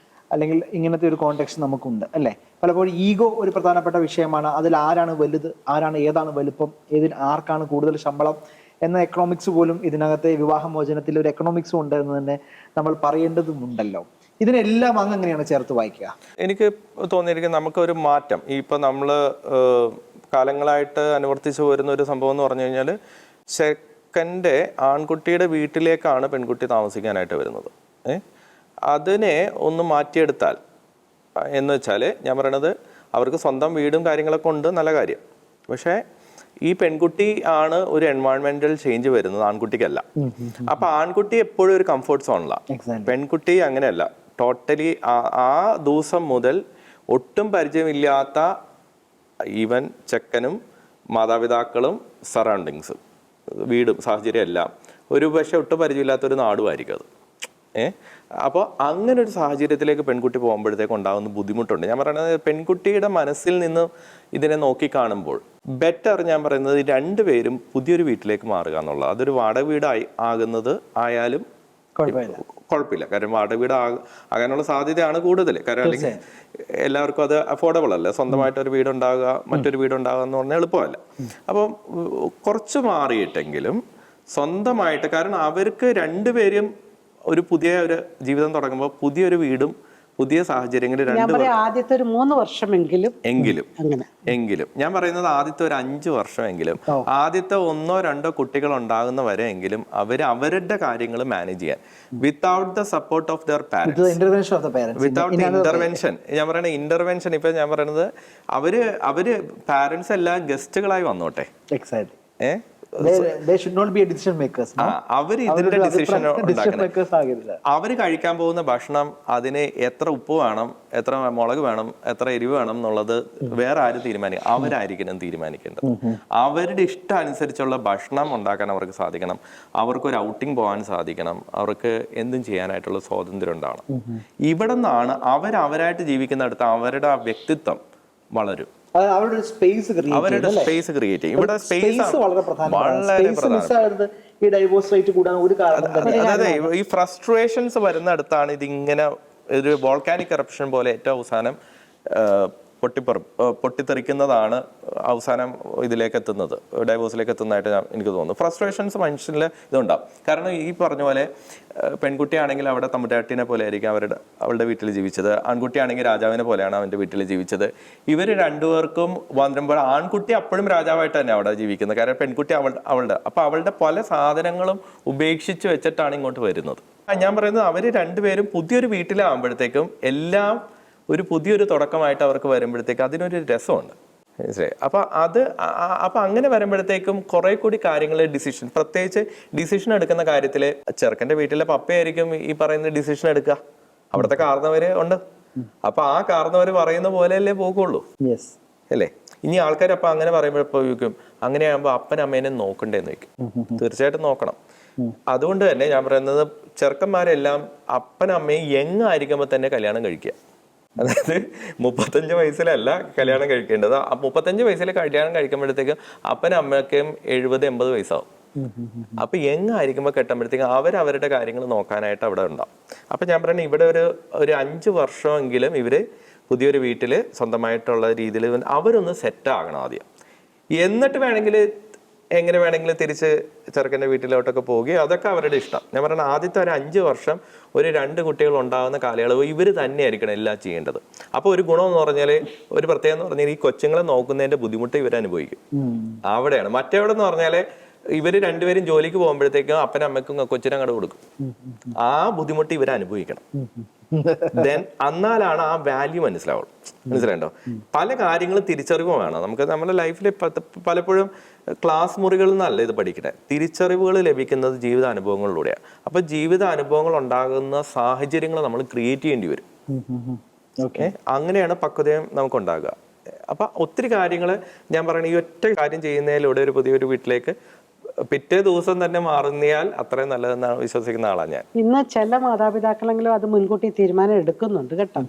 അല്ലെങ്കിൽ ഇങ്ങനത്തെ ഒരു കോണ്ടെക്സ്റ്റ് നമുക്കുണ്ട് അല്ലേ? പലപ്പോഴും ഈഗോ ഒരു പ്രധാനപ്പെട്ട വിഷയമാണ്. അതിൽ ആരാണ് വലുത്, ഏതാണ് വലുപ്പം, ആർക്കാണ് കൂടുതൽ ശമ്പളം എന്ന എക്കണോമിക്സ് പോലും ഇതിനകത്തെ വിവാഹമോചനത്തിൽ ഒരു എക്കണോമിക്സും ഉണ്ട് എന്ന് തന്നെ നമ്മൾ പറയേണ്ടതുമുണ്ടല്ലോ. ഇതിനെല്ലാം അങ്ങനെയാണ് ചേർത്ത് വായിക്കുക. എനിക്ക് തോന്നിയിരിക്കുന്നത് നമുക്കൊരു മാറ്റം, ഇപ്പം നമ്മൾ കാലങ്ങളായിട്ട് അനുവർത്തിച്ചു വരുന്ന ഒരു സംഭവം എന്ന് പറഞ്ഞു കഴിഞ്ഞാൽ, ചെക്കൻ്റെ ആൺകുട്ടിയുടെ വീട്ടിലേക്കാണ് പെൺകുട്ടി താമസിക്കാനായിട്ട് വരുന്നത്. അതിനെ ഒന്ന് മാറ്റിയെടുത്താൽ എന്ന് വെച്ചാൽ, ഞാൻ പറയണത് അവർക്ക് സ്വന്തം വീടും കാര്യങ്ങളൊക്കെ ഉണ്ട്, നല്ല കാര്യം. പക്ഷേ ഈ പെൺകുട്ടി ആണ് ഒരു എൻവയോൺമെന്റൽ ചേഞ്ച് വരുന്നത്, ആൺകുട്ടിക്കല്ല. അപ്പൊ ആൺകുട്ടി എപ്പോഴും ഒരു കംഫർട്ട് സോണിലാണ്, പെൺകുട്ടി അങ്ങനെയല്ല. ടോട്ടലി ആ ദിവസം മുതൽ ഒട്ടും പരിചയമില്ലാത്ത ഈവൻ ചെക്കനും മാതാപിതാക്കളും സറൗണ്ടിങ്സും വീടും സാഹചര്യം എല്ലാം ഒരു പക്ഷേ ഒട്ടും പരിചയമില്ലാത്തൊരു നാടുമായിരിക്കും അത്. അപ്പോൾ അങ്ങനെ ഒരു സാഹചര്യത്തിലേക്ക് പെൺകുട്ടി പോകുമ്പോഴത്തേക്ക് ഉണ്ടാകുന്ന ബുദ്ധിമുട്ടുണ്ട്. ഞാൻ പറയുന്നത് പെൺകുട്ടിയുടെ മനസ്സിൽ നിന്ന് ഇതിനെ നോക്കിക്കാണുമ്പോൾ ബെറ്റർ, ഞാൻ പറയുന്നത് 2 പേരും പുതിയൊരു വീട്ടിലേക്ക് മാറുക എന്നുള്ളത്. അതൊരു വാടക വീടായി ആയാലും കുഴപ്പമില്ല. കാരണം വാടക വീട് ആകാനുള്ള സാധ്യതയാണ് കൂടുതൽ. കാരണം അല്ലെങ്കിൽ എല്ലാവർക്കും അത് അഫോർഡബിൾ അല്ല. സ്വന്തമായിട്ട് ഒരു വീടുണ്ടാകുക, മറ്റൊരു വീടുണ്ടാകുക എന്ന് പറഞ്ഞാൽ എളുപ്പമല്ല. അപ്പം കുറച്ച് മാറിയിട്ടെങ്കിലും സ്വന്തമായിട്ട്, കാരണം അവർക്ക് 2 പേരും ഒരു പുതിയ ഒരു ജീവിതം തുടങ്ങുമ്പോൾ പുതിയൊരു വീടും പുതിയ സാഹചര്യങ്ങളിൽ ആദ്യത്തെ ഒരു 3 വർഷമെങ്കിലും ഞാൻ പറയുന്നത് ആദ്യത്തെ ഒരു 5 വർഷമെങ്കിലും, ആദ്യത്തെ 1-2 കുട്ടികൾ ഉണ്ടാകുന്ന വരെ എങ്കിലും അവരുടെ കാര്യങ്ങൾ മാനേജ് ചെയ്യാൻ without the support of there parents, without intervention. ഞാൻ പറയുന്നത് ഇന്റർവെൻഷൻ, ഇപ്പൊ ഞാൻ പറയുന്നത് അവര് പാരന്റ്സ് എല്ലാം ഗസ്റ്റുകളായി വന്നോട്ടെ. They should not be a decision makers. അവര് ഇതിന്റെ ഡിസിഷൻ അവര് കഴിക്കാൻ പോകുന്ന ഭക്ഷണം, അതിന് എത്ര ഉപ്പ് വേണം, എത്ര മുളക് വേണം, എത്ര എരിവ് വേണം എന്നുള്ളത് വേറെ ആരും അവരായിരിക്കണം തീരുമാനിക്കേണ്ടത്. അവരുടെ ഇഷ്ടം അനുസരിച്ചുള്ള ഭക്ഷണം ഉണ്ടാക്കാൻ അവർക്ക് സാധിക്കണം, അവർക്കൊരു ഔട്ടിങ് പോകാൻ സാധിക്കണം, അവർക്ക് എന്തും ചെയ്യാനായിട്ടുള്ള സ്വാതന്ത്ര്യം ഉണ്ടാവണം. ഇവിടെ നിന്നാണ് അവരായിട്ട് ജീവിക്കുന്നിടത്ത് അവരുടെ ആ വ്യക്തിത്വം വളരും. അവരുടെ സ്പേസ് ക്രിയേറ്റ് ചെയ്യും. ഇവിടെ സ്പേസ് വളരെ പ്രധാനമാണ്. ഈ ഡൈവോഴ്സ് റേറ്റ് കൂടാൻ ഒരു കാരണം. അതായത് ഈ ഫ്രസ്ട്രേഷൻസ് വരുന്നിടത്താണ് ഇതിങ്ങനെ ഒരു വോൾക്കാനിക് എറപ്ഷൻ പോലെ ഏറ്റവും അവസാനം പൊട്ടിത്തെറിക്കുന്നതാണ് അവസാനം ഇതിലേക്ക് എത്തുന്നത്, ഡൈവോഴ്സിലേക്ക് എത്തുന്നതായിട്ട് എനിക്ക് തോന്നുന്നു. ഫ്രസ്ട്രേഷൻസ് മനുഷ്യനിൽ ഇതുണ്ടാവും. കാരണം ഈ പറഞ്ഞ പോലെ പെൺകുട്ടിയാണെങ്കിൽ അവിടെ തമ്പുരാട്ടിനെ പോലെ ആയിരിക്കും അവളുടെ വീട്ടിൽ ജീവിച്ചത്, ആൺകുട്ടിയാണെങ്കിൽ രാജാവിനെ പോലെയാണ് അവൻ്റെ വീട്ടിൽ ജീവിച്ചത്. ഇവർ രണ്ടുപേർക്കും വരുമ്പോൾ ആൺകുട്ടി അപ്പോഴും രാജാവായിട്ട് തന്നെ അവിടെ ജീവിക്കുന്നത്, കാരണം പെൺകുട്ടി അവളുടെ അപ്പോൾ അവളുടെ പല സാധനങ്ങളും ഉപേക്ഷിച്ച് വെച്ചിട്ടാണ് ഇങ്ങോട്ട് വരുന്നത്. ഞാൻ പറയുന്നത് അവർ രണ്ടുപേരും പുതിയൊരു വീട്ടിലാകുമ്പോഴത്തേക്കും എല്ലാം ഒരു പുതിയൊരു തുടക്കമായിട്ട് അവർക്ക് വരുമ്പോഴത്തേക്കും അതിനൊരു രസമുണ്ട്, മനസ്സിലായി. അപ്പൊ അങ്ങനെ വരുമ്പോഴത്തേക്കും കുറെ കൂടി കാര്യങ്ങൾ പ്രത്യേകിച്ച് ഡിസിഷൻ എടുക്കുന്ന കാര്യത്തിൽ ചെറുക്കൻ്റെ വീട്ടിലെ പപ്പയായിരിക്കും ഈ പറയുന്ന ഡിസിഷൻ എടുക്കുക, അവിടുത്തെ കാരണവര് ഉണ്ട്. അപ്പൊ ആ കാരണവര് പറയുന്ന പോലെയല്ലേ പോകുള്ളൂ, അല്ലേ? ഇനി ആൾക്കാർ അപ്പൊ അങ്ങനെ പറയുമ്പോഴേക്കും അങ്ങനെയാകുമ്പോൾ അപ്പൻ അമ്മേനെ നോക്കണ്ടേന്ന് വയ്ക്കും. തീർച്ചയായിട്ടും നോക്കണം. അതുകൊണ്ട് തന്നെ ഞാൻ പറയുന്നത് ചെറുക്കന്മാരെല്ലാം അപ്പനമ്മയും യങ് ആയിരിക്കുമ്പോൾ തന്നെ കല്യാണം കഴിക്കുക. അതായത് 35 വയസ്സിലല്ല കല്യാണം കഴിക്കേണ്ടത്. 35 വയസ്സിൽ കല്യാണം കഴിക്കുമ്പോഴത്തേക്കും അപ്പനും അമ്മയ്ക്കും 70-80 വയസ്സാവും. അപ്പൊ യങ് ആയിരിക്കുമ്പോൾ കെട്ടുമ്പോഴത്തേക്കും അവരവരുടെ കാര്യങ്ങൾ നോക്കാനായിട്ട് അവിടെ ഉണ്ടാവും. അപ്പൊ ഞാൻ പറയുന്നത് ഇവിടെ ഒരു 5 വർഷമെങ്കിലും ഇവര് പുതിയൊരു വീട്ടിൽ സ്വന്തമായിട്ടുള്ള രീതിയിൽ അവരൊന്ന് സെറ്റ് ആകണം ആദ്യം. എന്നിട്ട് വേണമെങ്കിൽ എങ്ങനെ വേണമെങ്കിലും തിരിച്ച് ചെറുക്കൻ്റെ വീട്ടിലോട്ടൊക്കെ പോവുകയും അതൊക്കെ അവരുടെ ഇഷ്ടം. ഞാൻ പറയുന്നത് ആദ്യത്തെ ഒരു 5 വർഷം ഒരു 2 കുട്ടികൾ ഉണ്ടാകുന്ന കാലയളവ് ഇവർ തന്നെയായിരിക്കണം എല്ലാം ചെയ്യേണ്ടത്. അപ്പോൾ ഒരു ഗുണം എന്ന് പറഞ്ഞാൽ, ഒരു പ്രത്യേകത എന്ന് പറഞ്ഞാൽ ഈ കൊച്ചുങ്ങളെ നോക്കുന്നതിന്റെ ബുദ്ധിമുട്ട് ഇവർ അനുഭവിക്കും. അവിടെയാണ്. മറ്റെവിടെ എന്ന് പറഞ്ഞാൽ ഇവർ രണ്ടുപേരും ജോലിക്ക് പോകുമ്പോഴത്തേക്കും അപ്പനും അമ്മയ്ക്കും കൊച്ചിനെ അങ്ങോട്ട് കൊടുക്കും. ആ ബുദ്ധിമുട്ട് ഇവർ അനുഭവിക്കണം. ദെൻ എന്നാലാണ് ആ വാല്യൂ മനസ്സിലാവുള്ളൂ. പല കാര്യങ്ങളും തിരിച്ചറിവ് വേണം നമുക്ക്. നമ്മുടെ ലൈഫിൽ പലപ്പോഴും ക്ലാസ് മുറികളിൽ നിന്നല്ല ഇത് പഠിക്കട്ടെ, തിരിച്ചറിവുകൾ ലഭിക്കുന്നത് ജീവിത അനുഭവങ്ങളിലൂടെയാണ്. അപ്പൊ ജീവിത അനുഭവങ്ങൾ ഉണ്ടാകുന്ന സാഹചര്യങ്ങൾ നമ്മൾ ക്രിയേറ്റ് ചെയ്യേണ്ടി വരും. അങ്ങനെയാണ് പക്വതയും നമുക്ക് ഉണ്ടാകുക. അപ്പൊ ഒത്തിരി കാര്യങ്ങൾ ഞാൻ പറയണ ഈ ഒറ്റ കാര്യം ചെയ്യുന്നതിലൂടെ ഒരു പുതിയൊരു വീട്ടിലേക്ക് പിറ്റേ ദിവസം തന്നെ മാറുന്നയാൽ അത്രയും നല്ലതെന്നാണ് വിശ്വസിക്കുന്ന ആളാണ് ഞാൻ. ഇന്ന് ചില മാതാപിതാക്കളെങ്കിലും അത് മുൻകൂട്ടി തീരുമാനം എടുക്കുന്നുണ്ട് കേട്ടോ.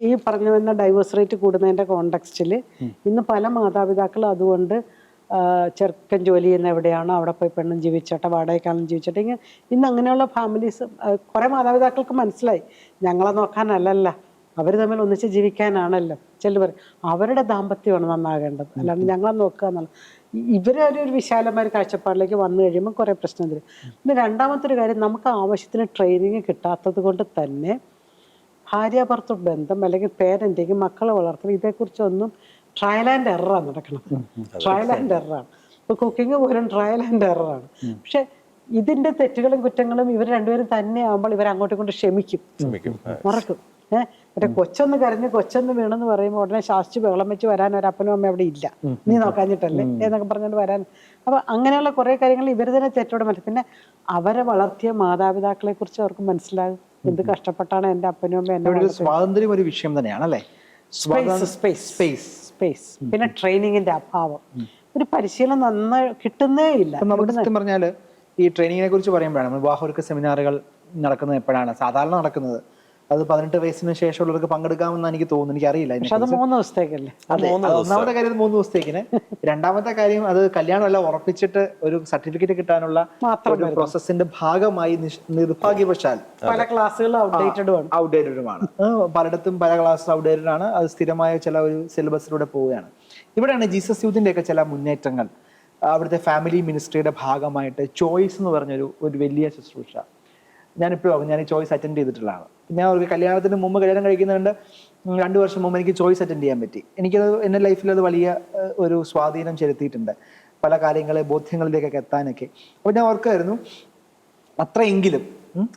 ഈ പറഞ്ഞു വന്ന ഡൈവേഴ്സ് റേറ്റ് കൂടുന്നതിന്റെ കോണ്ടെക്സ്റ്റിൽ ഇന്ന് പല മാതാപിതാക്കളും അതുകൊണ്ട് ചെറുക്കൻ ജോലി ചെയ്യുന്ന എവിടെയാണോ അവിടെ പോയി പെണ്ണും ജീവിച്ചോട്ടെ, വാടകയ്ക്കാളും ജീവിച്ചോട്ടെ. ഇന്ന് അങ്ങനെയുള്ള ഫാമിലീസ് കുറെ മാതാപിതാക്കൾക്ക് മനസ്സിലായി ഞങ്ങളെ നോക്കാനല്ലല്ല, അവർ തമ്മിൽ ഒന്നിച്ച് ജീവിക്കാനാണല്ലോ. ചിലർ പറയും അവരുടെ ദാമ്പത്യമാണ് നന്നാകേണ്ടത്, അല്ലാണ്ട് ഞങ്ങളെ നോക്കുക എന്നുള്ള ഇവരെ ഒരു വിശാലമായ കാഴ്ചപ്പാടിലേക്ക് വന്നു കഴിയുമ്പോൾ കുറേ പ്രശ്നം തരും. പിന്നെ രണ്ടാമത്തെ ഒരു കാര്യം, നമുക്ക് ആവശ്യത്തിന് ട്രെയിനിങ് കിട്ടാത്തത് കൊണ്ട് തന്നെ ഭാര്യാഭർത്തൃ ബന്ധം അല്ലെങ്കിൽ പേരൻറ്റിങ് മക്കളെ വളർത്തൽ ഇതേക്കുറിച്ചൊന്നും ട്രയൽ ആൻഡ് എററാണ് നടക്കുന്നത്. ട്രയൽ ആൻഡ് എററാണ്. ഇപ്പോൾ കുക്കിംഗ് പോലും ട്രയൽ ആൻഡ് എററാണ്. പക്ഷെ ഇതിന്റെ തെറ്റുകളും കുറ്റങ്ങളും ഇവർ രണ്ടുപേരും തന്നെ ആകുമ്പോൾ ഇവർ അങ്ങോട്ടും ഇങ്ങോട്ടും ക്ഷമിക്കും, മറക്കും. മറ്റേ കൊച്ചൊന്ന് കരഞ്ഞ് കൊച്ചൊന്ന് വീണെന്ന് പറയുമ്പോൾ ഉടനെ ശാസ്ത്രി ബഹളം വെച്ച് വരാൻ ഒരപ്പനും അമ്മ അവിടെ ഇല്ല, നീ നോക്കാഞ്ഞിട്ടല്ലേ എന്നൊക്കെ പറഞ്ഞുകൊണ്ട് വരാൻ. അപ്പൊ അങ്ങനെയുള്ള കുറെ കാര്യങ്ങൾ ഇവർ തന്നെ തെറ്റോടെ മനസ്സിൽ. പിന്നെ അവരെ വളർത്തിയ മാതാപിതാക്കളെ കുറിച്ച് അവർക്ക് മനസ്സിലാകും എന്ത് കഷ്ടപ്പെട്ടാണ് എൻ്റെ അപ്പനും അമ്മ എന്നെ. സ്വാതന്ത്ര്യം ഒരു വിഷയം തന്നെയാണ് അല്ലേ? സ്പേസ് പിന്നെ ട്രെയിനിങ്ങിന്റെ അഭാവം, ഒരു പരിശീലനം നന്നായി കിട്ടുന്നേ ഇല്ല. നമുക്ക് സത്യം പറഞ്ഞാൽ ഈ ട്രെയിനിങ്ങിനെ കുറിച്ച് പറയുമ്പോഴാണ് വിവാഹമൊരുക്ക സെമിനാറുകൾ നടക്കുന്നത് എപ്പോഴാണ് സാധാരണ നടക്കുന്നത്? അത് 18 വയസ്സിന് ശേഷമുള്ളവർക്ക് പങ്കെടുക്കാമെന്ന് എനിക്ക് തോന്നുന്നു, എനിക്കറിയില്ല. അത് 3 ദിവസത്തേക്കല്ലേ? ഒന്നാമത്തെ കാര്യം 3 ദിവസത്തേക്കിന്. രണ്ടാമത്തെ കാര്യം അത് കല്യാണം എല്ലാം ഉറപ്പിച്ചിട്ട് ഒരു സർട്ടിഫിക്കറ്റ് കിട്ടാനുള്ള പ്രോസസ്സിന്റെ ഭാഗമായി നിർഭാഗ്യവശാൽ പല ക്ലാസ്സുകളും ഔട്ട്ഡേറ്റഡുമാണ്. പലയിടത്തും പല ക്ലാസ് ഔട്ട്ഡേറ്റഡ് ആണ്. അത് സ്ഥിരമായ ചില ഒരു സിലബസിലൂടെ പോവുകയാണ്. ഇവിടെയാണ് ജീസസ് യൂത്തിൻ്റെ ഒക്കെ ചില മുന്നേറ്റങ്ങൾ. അവിടുത്തെ ഫാമിലി മിനിസ്ട്രിയുടെ ഭാഗമായിട്ട് ചോയ്സ് എന്ന് പറഞ്ഞൊരു വലിയ ശുശ്രൂഷ ഞാനിപ്പോഴും ഞാൻ ഈ ചോയ്സ് അറ്റൻഡ് ചെയ്തിട്ടുള്ളതാണ്. ഞാൻ ഒരു കല്യാണത്തിന് മുമ്പ് കല്യാണം കഴിക്കുന്നുണ്ട്, 2 വർഷം മുമ്പ് എനിക്ക് ചോയ്സ് അറ്റൻഡ് ചെയ്യാൻ പറ്റി. എനിക്കത് എൻ്റെ ലൈഫിൽ അത് വലിയ ഒരു സ്വാധീനം ചെലുത്തിയിട്ടുണ്ട്, പല കാര്യങ്ങളെ ബോധ്യങ്ങളിലേക്കൊക്കെ എത്താനൊക്കെ. അപ്പോൾ ഞാൻ ഓർക്കുമായിരുന്നു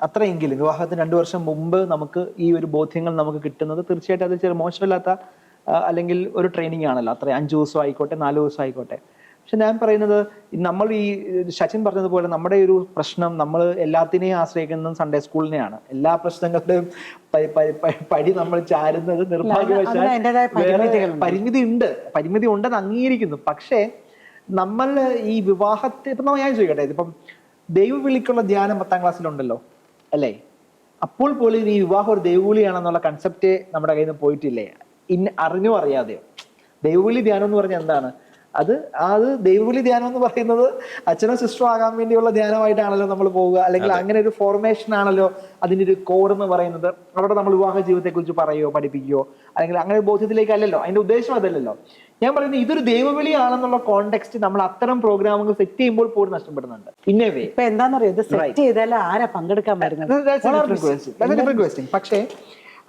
അത്രയെങ്കിലും വിവാഹത്തിന് 2 വർഷം മുമ്പ് നമുക്ക് ഈ ഒരു ബോധ്യങ്ങൾ നമുക്ക് കിട്ടുന്നത് തീർച്ചയായിട്ടും അത് ചെറിയ മോശമില്ലാത്ത അല്ലെങ്കിൽ ഒരു ട്രെയിനിങ് ആണല്ലോ. അത്ര 5 ദിവസം ആയിക്കോട്ടെ 4 ദിവസം ആയിക്കോട്ടെ. പക്ഷെ ഞാൻ പറയുന്നത് നമ്മൾ ഈ സച്ചിൻ പറഞ്ഞതുപോലെ നമ്മുടെ ഒരു പ്രശ്നം നമ്മൾ എല്ലാത്തിനെയും ആശ്രയിക്കുന്നത് സൺഡേ സ്കൂളിനെയാണ്. എല്ലാ പ്രശ്നങ്ങളുടെയും പടി നമ്മൾ ചാരുന്നത് നിർഭാഗ്യവശാൽ പരിമിതി ഉണ്ടെന്ന് അംഗീകരിക്കുന്നു. പക്ഷേ നമ്മൾ ഈ വിവാഹത്തെ ഇപ്പം ഞാൻ ചോദിക്കട്ടെ, ഇതിപ്പം ദൈവവിളിക്കുള്ള ധ്യാനം 10ാം ക്ലാസ്സിലുണ്ടല്ലോ അല്ലേ? അപ്പോൾ പോലും ഈ വിവാഹം ഒരു ദൈവവിളിയാണെന്നുള്ള കൺസെപ്റ്റ് നമ്മുടെ കയ്യിൽ നിന്ന് പോയിട്ടില്ലേ? അറിഞ്ഞോ അറിയാതെയോ. ദൈവവിളി ധ്യാനം എന്ന് പറഞ്ഞാൽ എന്താണ്? അത് ദൈവവിളി ധ്യാനം എന്ന് പറയുന്നത് അച്ഛനോ സിസ്റ്ററോ ആകാൻ വേണ്ടിയുള്ള ധ്യാനമായിട്ടാണല്ലോ നമ്മൾ പോവുക, അല്ലെങ്കിൽ അങ്ങനെ ഒരു ഫോർമേഷൻ ആണല്ലോ അതിൻ്റെ ഒരു കോർ എന്ന് പറയുന്നത്. അവിടെ നമ്മൾ വിവാഹ ജീവിതത്തെ കുറിച്ച് പറയുകയോ പഠിപ്പിക്കുകയോ അല്ലെങ്കിൽ അങ്ങനെ ബോധ്യത്തിലേക്കല്ലല്ലോ, അതിന്റെ ഉദ്ദേശം അതല്ലല്ലോ. ഞാൻ പറയുന്നത് ഇതൊരു ദൈവവിളിയാണെന്നുള്ള കോണ്ടെക്സ്റ്റ് നമ്മൾ അത്തരം പ്രോഗ്രാമുകൾ സെറ്റ് ചെയ്യുമ്പോൾ പോലും നഷ്ടപ്പെടുന്നുണ്ട്. ഇന്നവേ ഇപ്പൊ എന്താണെന്നറിയോ, ഇത് സെറ്റ് ചെയ്താൽ ആരാ പങ്കെടുക്കാൻ വരുന്നത്? പക്ഷേ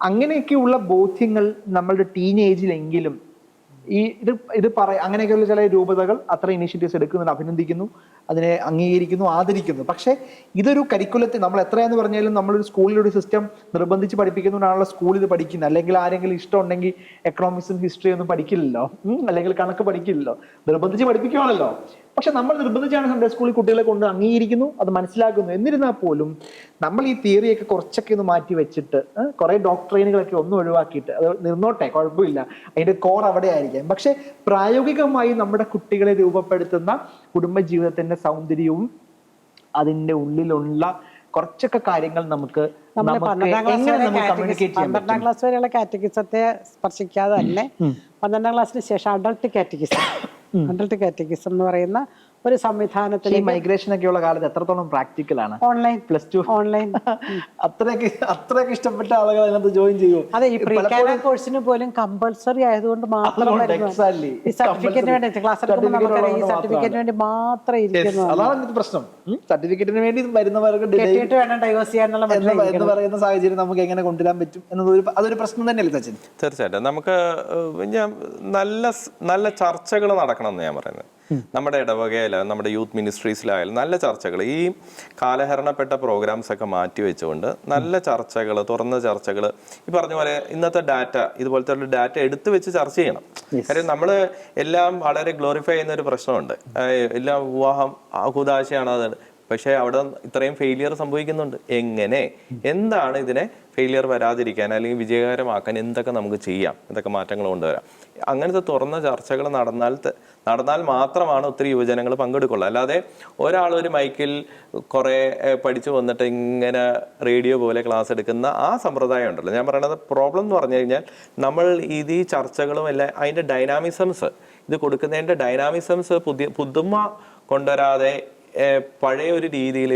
അങ്ങനെയൊക്കെയുള്ള ബോധ്യങ്ങൾ നമ്മളുടെ ടീനേജിലെങ്കിലും അങ്ങനെയൊക്കെയുള്ള ചില രൂപതകൾ അത്ര ഇനിഷ്യേറ്റീവ്സ് എടുക്കുന്നുണ്ട്, അഭിനന്ദിക്കുന്നു, അതിനെ അംഗീകരിക്കുന്നു, ആദരിക്കുന്നു. പക്ഷേ ഇതൊരു കരിക്കുലത്തിൽ നമ്മൾ എത്രയാന്ന് പറഞ്ഞാലും നമ്മളൊരു സ്കൂളിലൊരു സിസ്റ്റം നിർബന്ധിച്ച് പഠിപ്പിക്കുന്നതുകൊണ്ടാണല്ലോ സ്കൂൾ ഇത് പഠിക്കുന്നത്. അല്ലെങ്കിൽ ആരെങ്കിലും ഇഷ്ടം ഉണ്ടെങ്കിൽ എക്കണോമിക്സും ഹിസ്റ്ററി ഒന്നും പഠിക്കില്ലല്ലോ, അല്ലെങ്കിൽ കണക്ക് പഠിക്കില്ലല്ലോ, നിർബന്ധിച്ച് പഠിപ്പിക്കുകയാണല്ലോ. പക്ഷെ നമ്മൾ നിർബന്ധിച്ചാണ് സൺഡേ സ്കൂളിൽ കുട്ടികളെ കൊണ്ട് അംഗീകരിക്കുന്നു, അത് മനസ്സിലാക്കുന്നു. എന്നിരുന്നാൽ പോലും നമ്മൾ ഈ തിയറിയൊക്കെ കുറച്ചൊക്കെ ഒന്ന് മാറ്റി വെച്ചിട്ട് കുറെ ഡോക്ട്രൈനുകളൊക്കെ ഒന്നും ഒഴിവാക്കിയിട്ട് അത് നിന്നോട്ടെ, കുഴപ്പമില്ല, അതിന്റെ കോർ അവിടെ ആയിരിക്കാം. പക്ഷെ പ്രായോഗികമായി നമ്മുടെ കുട്ടികളെ രൂപപ്പെടുത്തുന്ന കുടുംബജീവിതത്തിന്റെ സൗന്ദര്യവും അതിന്റെ ഉള്ളിലുള്ള കുറച്ചൊക്കെ കാര്യങ്ങൾ നമുക്ക് 12ാം ക്ലാസ് വരെയുള്ള കാറ്റഗിസത്തെ സ്പർശിക്കാതെ തന്നെ 12ാം ക്ലാസ്സിന് ശേഷം അഡൾട്ട് കാറ്റഗിസം എന്ന് പറയുന്ന ഒരു സംവിധാനത്തിൽ മൈഗ്രേഷൻ ഒക്കെയുള്ള കാലത്ത് എത്രത്തോളം പ്രാക്ടിക്കൽ ആണ്? Online, +2 online. അത്രയൊക്കെ ഇഷ്ടപ്പെട്ട ആളുകൾ അതിനകത്ത് ജോയിൻ ചെയ്യും. അതെ, ഈ പ്രീകാന കോഴ്സിന് പോലും കമ്പൽസറി ആയതുകൊണ്ട് മാത്രം ഈ സർട്ടിഫിക്കറ്റിന് വേണ്ടി ക്ലാസ് എടുക്കുമ്പോൾ നമുക്കറിയാം ഈ സർട്ടിഫിക്കറ്റിന് വേണ്ടി മാത്രം ഇരിക്കുന്നു. അതാണ് പ്രശ്നം. സർട്ടിഫിക്കറ്റിന് വേണ്ടി വരുന്നവർക്ക് കെട്ടിയിട്ട് വേണം ഡൈവേഴ്സ് ചെയ്യാന്നുള്ള എന്ന് പറയുന്ന സാഹചര്യം നമുക്ക് എങ്ങനെ കൊണ്ടുവരാൻ പറ്റും എന്നത് അതൊരു പ്രശ്നം തന്നെയല്ലേ സച്ചിൻ? തീർച്ചയായിട്ടും നമുക്ക് നല്ല ചർച്ചകൾ നടക്കണം എന്ന് ഞാൻ പറയുന്നത്. നമ്മുടെ ഇടവകയിലായാലും നമ്മുടെ യൂത്ത് മിനിസ്ട്രീസിലായാലും നല്ല ചർച്ചകൾ, ഈ കാലഹരണപ്പെട്ട പ്രോഗ്രാംസ് ഒക്കെ മാറ്റി വെച്ചുകൊണ്ട് നല്ല ചർച്ചകൾ, തുറന്ന ചർച്ചകൾ, ഈ പറഞ്ഞ പോലെ ഇന്നത്തെ ഡാറ്റ, ഇതുപോലത്തെ ഒരു ഡാറ്റ എടുത്തു വെച്ച് ചർച്ച ചെയ്യണം. കാര്യം നമ്മൾ എല്ലാം വളരെ ഗ്ലോറിഫൈ ചെയ്യുന്ന ഒരു പ്രശ്നമുണ്ട്. എല്ലാം വിവാഹം കൂതാശയാണ്, അത് പക്ഷേ അവിടെ ഇത്രയും ഫെയിലിയർ സംഭവിക്കുന്നുണ്ട്. എന്താണ് ഇതിനെ ഫെയിലിയർ വരാതിരിക്കാൻ അല്ലെങ്കിൽ വിജയകരമാക്കാൻ എന്തൊക്കെ നമുക്ക് ചെയ്യാം, എന്തൊക്കെ മാറ്റങ്ങൾ കൊണ്ടുവരാം? അങ്ങനത്തെ തുറന്ന ചർച്ചകൾ നടന്നാൽ മാത്രമാണ് ഒത്തിരി യുവജനങ്ങൾ പങ്കെടുക്കുള്ളൂ. അല്ലാതെ ഒരാളൊരു മൈക്കിൽ കുറേ പഠിച്ചു വന്നിട്ട് ഇങ്ങനെ റേഡിയോ പോലെ ക്ലാസ് എടുക്കുന്ന ആ സമ്പ്രദായം ഉണ്ടല്ലോ. ഞാൻ പറയുന്നത് പ്രോബ്ലം എന്ന് പറഞ്ഞു കഴിഞ്ഞാൽ നമ്മൾ ഈ ചർച്ചകളും എല്ലാം അതിൻ്റെ ഡൈനാമിസംസ്, ഇത് കൊടുക്കുന്നതിൻ്റെ ഡൈനാമിസംസ് പുതുമ കൊണ്ടുവരാതെ പഴയ ഒരു രീതിയിൽ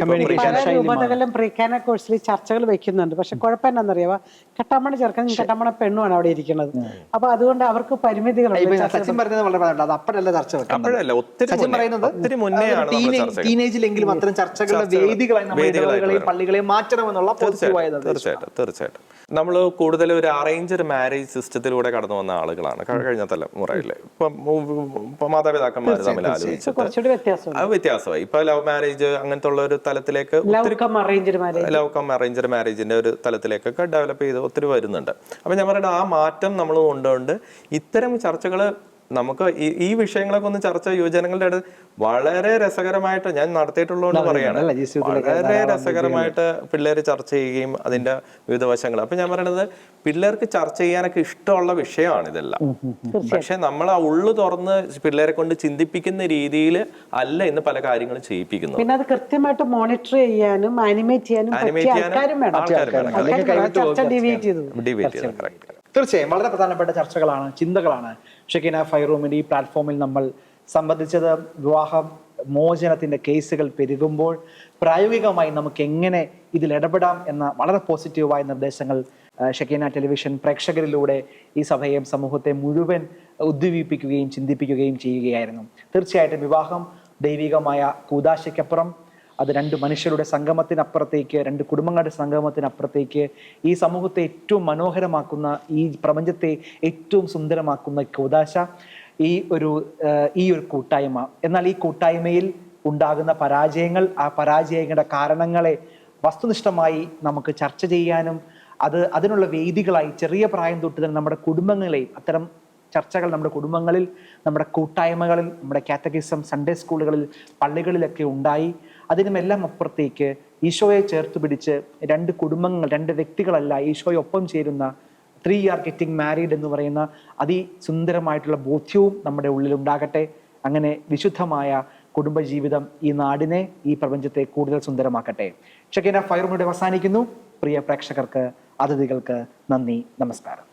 രൂപതകളിലും പ്രീകാന കോഴ്സിൽ ചർച്ചകൾ വെക്കുന്നുണ്ട്. പക്ഷെ കുഴപ്പം എന്താണെന്നറിയാവോ, കെട്ടാമണ ചെറുക്കൻ കെട്ടാമണ പെണ്ണുമാണ് അവിടെ ഇരിക്കുന്നത്. അപ്പൊ അതുകൊണ്ട് അവർക്ക് പരിമിതികളുണ്ട്. സച്ചിൻ പറയുന്നത് വളരെ അത് അപ്പോഴല്ല ചർച്ച അപ്പോഴല്ല, ഒത്തിരി മുന്നെയാണ് ടീനേജിലെങ്കിലും അത്തരം ചർച്ചകളുടെ വേദികളായി നമ്മൾ പള്ളികളെ മാറ്റണമെന്നുള്ള തീർച്ചയായിട്ടും നമ്മൾ കൂടുതൽ ഒരു അറേഞ്ച്ഡ് മാരേജ് സിസ്റ്റത്തിലൂടെ കടന്നു വന്ന ആളുകളാണ് കഴിഞ്ഞ തലമുറയില്. ഇപ്പൊ മാതാപിതാക്കന്മാർ തമ്മിൽ ആലോചിച്ചിട്ട് വ്യത്യാസമായി. ഇപ്പൊ ലവ് മാരേജ് അങ്ങനത്തെ ഉള്ള ഒരു തലത്തിലേക്ക്, ലവ് കം അറേഞ്ച്ഡ് മാരേജിന്റെ ഒരു തലത്തിലേക്കൊക്കെ ഡെവലപ്പ് ചെയ്ത് ഒത്തിരി വരുന്നുണ്ട്. അപ്പൊ ഞാൻ പറയുന്നത് ആ മാറ്റം നമ്മൾ കൊണ്ടുകൊണ്ട് ഇത്തരം ചർച്ചകള് നമുക്ക് ഈ വിഷയങ്ങളൊക്കെ ഒന്ന് ചർച്ച യുവജനങ്ങളുടെ അടുത്ത് വളരെ രസകരമായിട്ട് ഞാൻ നടത്തിയിട്ടുള്ളതുകൊണ്ട് പറയാണ്, വളരെ രസകരമായിട്ട് പിള്ളേർ ചർച്ച ചെയ്യുകയും അതിന്റെ വിവിധ വശങ്ങൾ. അപ്പൊ ഞാൻ പറയണത് പിള്ളേർക്ക് ചർച്ച ചെയ്യാനൊക്കെ ഇഷ്ടമുള്ള വിഷയമാണ് ഇതെല്ലാം. പക്ഷെ നമ്മൾ ആ ഉള്ളു തുറന്ന് പിള്ളേരെ കൊണ്ട് ചിന്തിപ്പിക്കുന്ന രീതിയിൽ അല്ല ഇന്ന് പല കാര്യങ്ങളും ചെയ്യിപ്പിക്കുന്നത്. പിന്നെ അത് കൃത്യമായിട്ട് മോണിറ്റർ ചെയ്യാനും ആനിമേറ്റ് ചെയ്യാനും തീർച്ചയായും വളരെ പ്രധാനപ്പെട്ട ചർച്ചകളാണ്, ചിന്തകളാണ് ഷെക്കീന ഫൈറൂമിന്റെ ഈ പ്ലാറ്റ്ഫോമിൽ നമ്മൾ സംബന്ധിച്ചത്. വിവാഹ മോചനത്തിന്റെ കേസുകൾ പെരുകുമ്പോൾ പ്രായോഗികമായി നമുക്ക് എങ്ങനെ ഇതിൽ ഇടപെടാം എന്ന വളരെ പോസിറ്റീവായ നിർദ്ദേശങ്ങൾ ഷെക്കീന ടെലിവിഷൻ പ്രേക്ഷകരിലൂടെ ഈ സഭയെയും സമൂഹത്തെ മുഴുവൻ ഉദ്ദീപിപ്പിക്കുകയും ചിന്തിപ്പിക്കുകയും ചെയ്യുകയായിരുന്നു. തീർച്ചയായിട്ടും വിവാഹം ദൈവികമായ കൂദാശയ്ക്കപ്പുറം അത് രണ്ട് മനുഷ്യരുടെ സംഗമത്തിനപ്പുറത്തേക്ക്, രണ്ട് കുടുംബങ്ങളുടെ സംഗമത്തിനപ്പുറത്തേക്ക് ഈ സമൂഹത്തെ ഏറ്റവും മനോഹരമാക്കുന്ന, ഈ പ്രപഞ്ചത്തെ ഏറ്റവും സുന്ദരമാക്കുന്ന കൂദാശ ഈ ഒരു കൂട്ടായ്മ. എന്നാൽ ഈ കൂട്ടായ്മയിൽ ഉണ്ടാകുന്ന പരാജയങ്ങൾ, ആ പരാജയങ്ങളുടെ കാരണങ്ങളെ വസ്തുനിഷ്ഠമായി നമുക്ക് ചർച്ച ചെയ്യാനും അതിനുള്ള വേദികളായി ചെറിയ പ്രായം തൊട്ട് തന്നെ നമ്മുടെ കുടുംബങ്ങളെയും അത്തരം ചർച്ചകൾ നമ്മുടെ കുടുംബങ്ങളിൽ, നമ്മുടെ കൂട്ടായ്മകളിൽ, നമ്മുടെ കാറ്റഗിസം സൺഡേ സ്കൂളുകളിൽ, പള്ളികളിലൊക്കെ ഉണ്ടായി. അതിനുമെല്ലാം അപ്പുറത്തേക്ക് ഈശോയെ ചേർത്ത് പിടിച്ച് രണ്ട് കുടുംബങ്ങൾ, രണ്ട് വ്യക്തികളല്ല, ഈശോയൊപ്പം ചേരുന്ന 3 are getting married എന്ന് പറയുന്ന അതിസുന്ദരമായിട്ടുള്ള ബോധ്യവും നമ്മുടെ ഉള്ളിലുണ്ടാകട്ടെ. അങ്ങനെ വിശുദ്ധമായ കുടുംബജീവിതം ഈ നാടിനെ, ഈ പ്രപഞ്ചത്തെ കൂടുതൽ സുന്ദരമാക്കട്ടെ. ഷെക്കീന ഫൈറൂമിലൂടെ അവസാനിക്കുന്നു. പ്രിയ പ്രേക്ഷകർക്ക്, അതിഥികൾക്ക് നന്ദി, നമസ്കാരം.